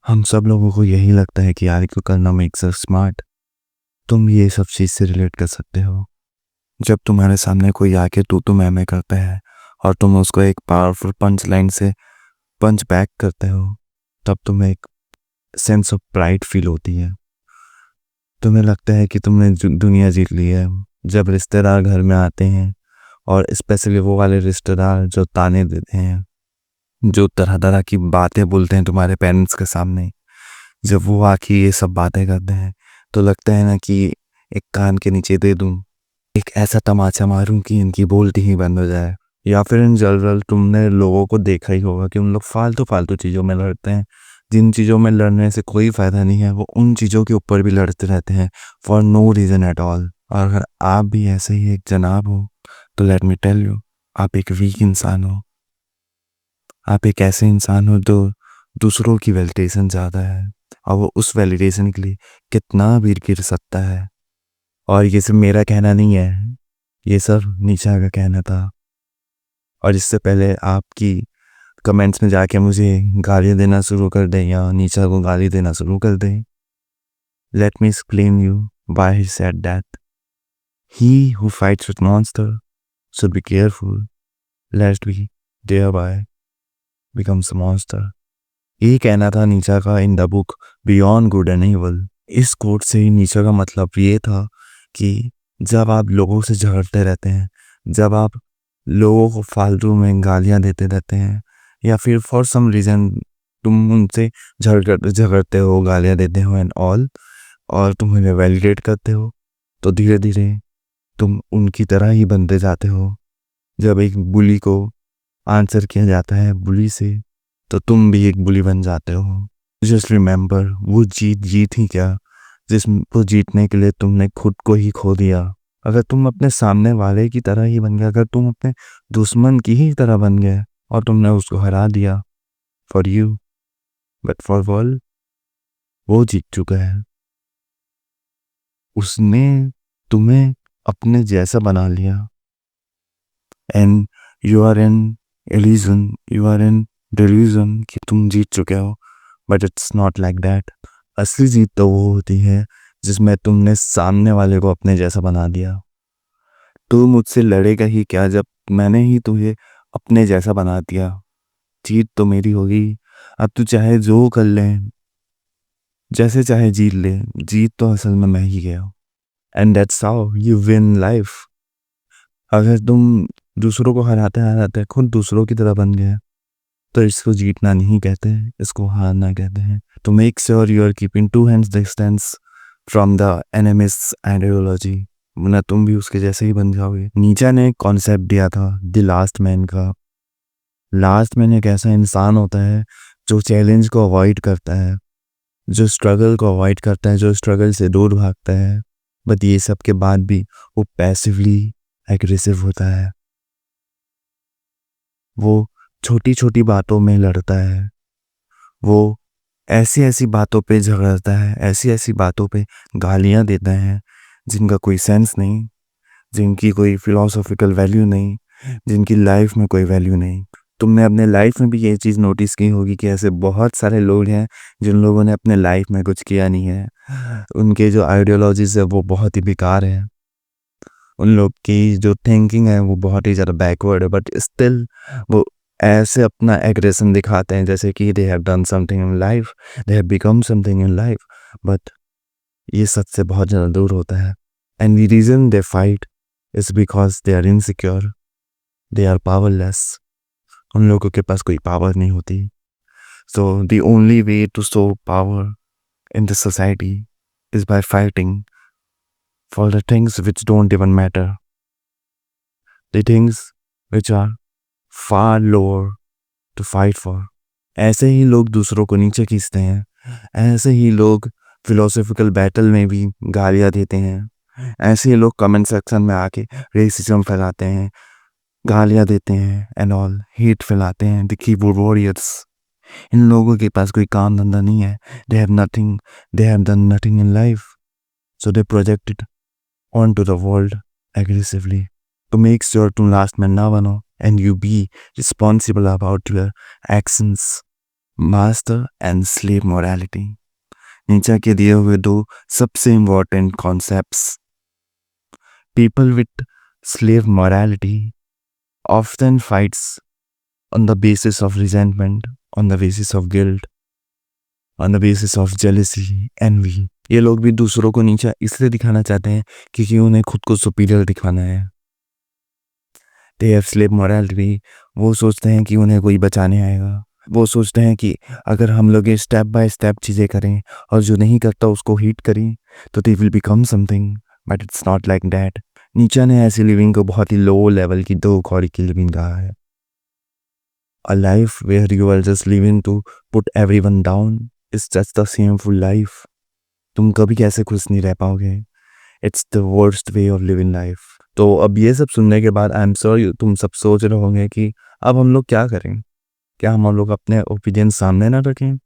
हम सब लोगों को यही लगता है कि आगे को करना मेक्स अस स्मार्ट। तुम ये सब चीज़ से रिलेट कर सकते हो। जब तुम्हारे सामने कोई आके तू मैं करता है और तुम उसको एक पावरफुल पंच लाइन से पंच बैक करते हो, तब तुम्हें एक सेंस ऑफ प्राइड फील होती है। तुम्हें लगता है कि तुमने दुनिया जीत ली है। जब रिश्तेदार घर में आते हैं, और स्पेशली वो वाले रिश्तेदार जो ताने देते हैं, जो तरह तरह की बातें बोलते हैं तुम्हारे पेरेंट्स के सामने, जब वो आके ये सब बातें करते हैं तो लगता है ना कि एक कान के नीचे दे दूं, एक ऐसा तमाचा मारूं कि इनकी बोलती ही बंद हो जाए। या फिर इन जनरल तुमने लोगों को देखा ही होगा कि उन लोग फालतू फालतू चीज़ों में लड़ते हैं। जिन चीज़ों में लड़ने से कोई फ़ायदा नहीं है, वो उन चीज़ों के ऊपर भी लड़ते रहते हैं for no reason at all. और अगर आप भी ऐसे ही एक जनाब हो तो लेट मी टेल यू, आप एक वीक इंसान हो। आप एक ऐसे इंसान हो जो दूसरों की वैलिडेशन ज़्यादा है, और वो उस वैलिडेशन के लिए कितना भी गिर सकता है। और ये सब मेरा कहना नहीं है, ये सब नीचा का कहना था। और इससे पहले आपकी कमेंट्स में जाके मुझे गालियाँ देना शुरू कर दें या नीचा को गाली देना शुरू कर दें, let me explain you why he said that. He who fights with monster should be careful lest be thereby becomes a monster. ये कहना था नीचा का in the book beyond good and evil. इस कोट से ही नीचा का मतलब ये था कि जब आप लोगों से झगड़ते रहते हैं, जब आप लोगों को फालतू में गालियां देते रहते हैं, या फिर फॉर सम रीज़न तुम उनसे झगड़ते हो, गालियां देते हो एंड ऑल, और तुम उन्हें वैलिडेट करते हो, तो धीरे धीरे तुम उनकी तरह ही बनते जाते हो। जब एक बुली को आंसर किया जाता है बुली से, तो तुम भी एक बुली बन जाते हो। जस्ट रिमेंबर, वो जीत ही क्या, जिसको जीतने के लिए तुमने खुद को ही खो दिया। अगर तुम अपने सामने वाले की तरह ही बन गए, अगर तुम अपने दुश्मन की ही तरह बन गए और तुमने उसको हरा दिया, for you but for world, वो जीत चुका है। उसने तुम्हें अपने जैसा बना लिया, and you are in illusion, you are in delusion कि तुम जीत चुके हो। But it's not like that. असली जीत तो वो होती है जिसमें तुमने सामने वाले को अपने जैसा बना दिया। तू मुझसे लड़ेगा ही क्या जब मैंने ही तुझे अपने जैसा बना दिया। जीत तो मेरी होगी। अब तू चाहे जो कर ले, जैसे चाहे जीत ले, जीत तो असल में मैं ही गया। And that's how you win life. अगर तुम दूसरों को हराते हराते खुद दूसरों की तरह बन गए, तो इसको जीतना नहीं कहते, इसको हारना कहते हैं। तो make sure you are keeping two hands distance from the enemies ideology, वरना तुम भी उसके जैसे ही बन जाओगे। नीचा ने एक कॉन्सेप्ट दिया था द लास्ट मैन का। लास्ट मैन एक ऐसा इंसान होता है जो चैलेंज को अवॉइड करता है, जो स्ट्रगल को अवॉइड करता है, जो स्ट्रगल से दूर भागता है, बट ये सब के बाद भी वो पैसिवली एग्रेसिव होता है। वो छोटी छोटी बातों में लड़ता है, वो ऐसी ऐसी बातों पे झगड़ता है, ऐसी ऐसी बातों पे गालियाँ देता है जिनका कोई सेंस नहीं, जिनकी कोई फिलोसॉफिकल वैल्यू नहीं, जिनकी लाइफ में कोई वैल्यू नहीं। तुमने अपने लाइफ में भी ये चीज़ नोटिस की होगी कि ऐसे बहुत सारे लोग हैं जिन लोगों ने अपने लाइफ में कुछ किया नहीं है। उनके जो आइडियोलॉजीज है वो बहुत ही बेकार है, उन लोग की जो थिंकिंग है वो बहुत ही ज़्यादा बैकवर्ड है, बट स्टिल वो ऐसे अपना एग्रेशन दिखाते हैं जैसे कि they have done something in life, they have become something in life. But ये सच से बहुत ज़्यादा दूर होता है। And the reason they fight is because they are insecure, they are powerless. उन लोगों के पास कोई पावर नहीं होती। So the only way to show power in the society is by fighting for the things which don't even matter, the things which are far lower to fight for। ऐसे ही लोग दूसरों को नीचे खींचते हैं, ऐसे ही लोग फिलोसॉफिकल बैटल में भी गालियाँ देते हैं, ऐसे ही लोग कमेंट सेक्शन में आके रेसिज्म फैलाते हैं, गालियाँ देते हैं एंड ऑल, हेट फैलाते हैं, द कीबोर्ड वॉरियर्स। इन लोगों के पास कोई काम धंधा नहीं है, they have nothing, they have done nothing in life, so they project it on to the world aggressively. तो मेक श्योर तुम लास्ट मैन ना बनो, and you be responsible about your actions, master and slave morality. नीचे के दिए हुए दो सबसे important concepts. People with slave morality often fights on the basis of resentment, on the basis of guilt, on the basis of jealousy, envy। ये लोग भी दूसरों को नीचा इसलिए दिखाना चाहते हैं क्योंकि उन्हें खुद को सुपीरियर दिखाना है। They have slave morality। वो सोचते हैं कि उन्हें कोई बचाने आएगा। वो सोचते हैं कि अगर हम लोग ये स्टेप बाय स्टेप चीज़ें करें और जो नहीं करता उसको हीट करें तो they will become something, but it's not like that। नीचा ने ऐसी लिविंग को बहुत ही लो लेवल की दो कौड़ी की लिविंग कहा है। A life where you are just living to put everyone down is just a shameful life। तुम कभी कैसे खुश नहीं रह पाओगे। It's the worst way of living life। तो अब ये सब सुनने के बाद आई एम श्योर तुम सब सोच रहे होंगे कि अब हम लोग क्या करें। क्या हम लोग अपने ओपिनियन सामने ना रखें।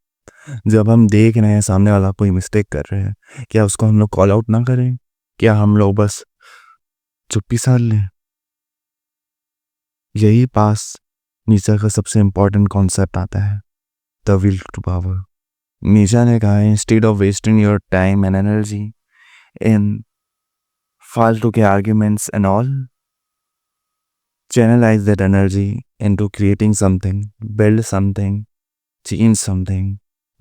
जब हम देख रहे हैं सामने वाला कोई मिस्टेक कर रहे हैं क्या उसको हम लोग कॉल आउट ना करें। क्या हम लोग बस चुप्पी साध लें। यही पास नीचा का सबसे इम्पोर्टेंट कॉन्सेप्ट आता है, द विल टू पावर। नीचा ने कहा instead of wasting your time and energy in फालतू के arguments and all, channelize that energy into creating something, build something, change something।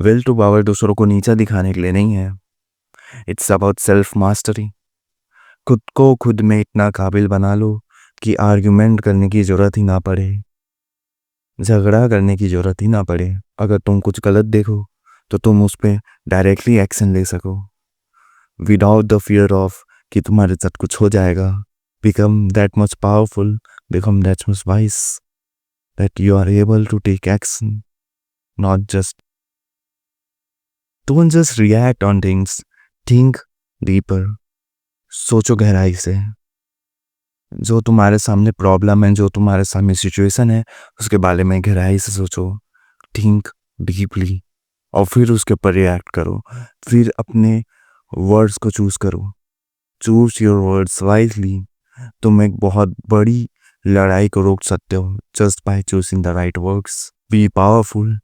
will to power दूसरों को नीचा दिखाने के लिए नहीं है। It's about self mastery। खुद को खुद में इतना काबिल बना लो कि आर्ग्यूमेंट करने की ज़रूरत ही ना पड़े, झगड़ा करने की ज़रूरत ही ना पड़े। अगर तुम कुछ गलत देखो तो तुम उस पर डायरेक्टली एक्शन ले सको विदाउट द फियर ऑफ कि तुम्हारे साथ कुछ हो जाएगा। Become that much powerful, become that much wise, that you are able to take action, not just don't just react on things, think deeper। सोचो गहराई से। जो तुम्हारे सामने प्रॉब्लम है, जो तुम्हारे सामने सिचुएशन है, उसके बारे में गहराई से सोचो, थिंक डीपली, और फिर उसके ऊपर रिएक्ट करो। फिर अपने वर्ड्स को चूज करो। Choose your words wisely. तुम एक बहुत बड़ी लड़ाई को रोक सकते हो just by choosing the right words. Be powerful,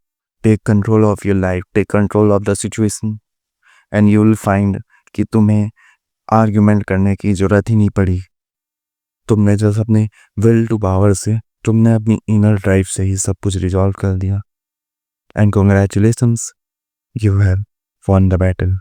take control of your life, take control of the situation, and you will find कि तुम्हें आर्ग्यूमेंट करने की ज़रूरत ही नहीं पड़ी। तुमने जस्ट अपने विल टू पावर से, तुमने अपनी इनर ड्राइव से ही सब कुछ रिजॉल्व कर दिया। And congratulations, you have won the battle.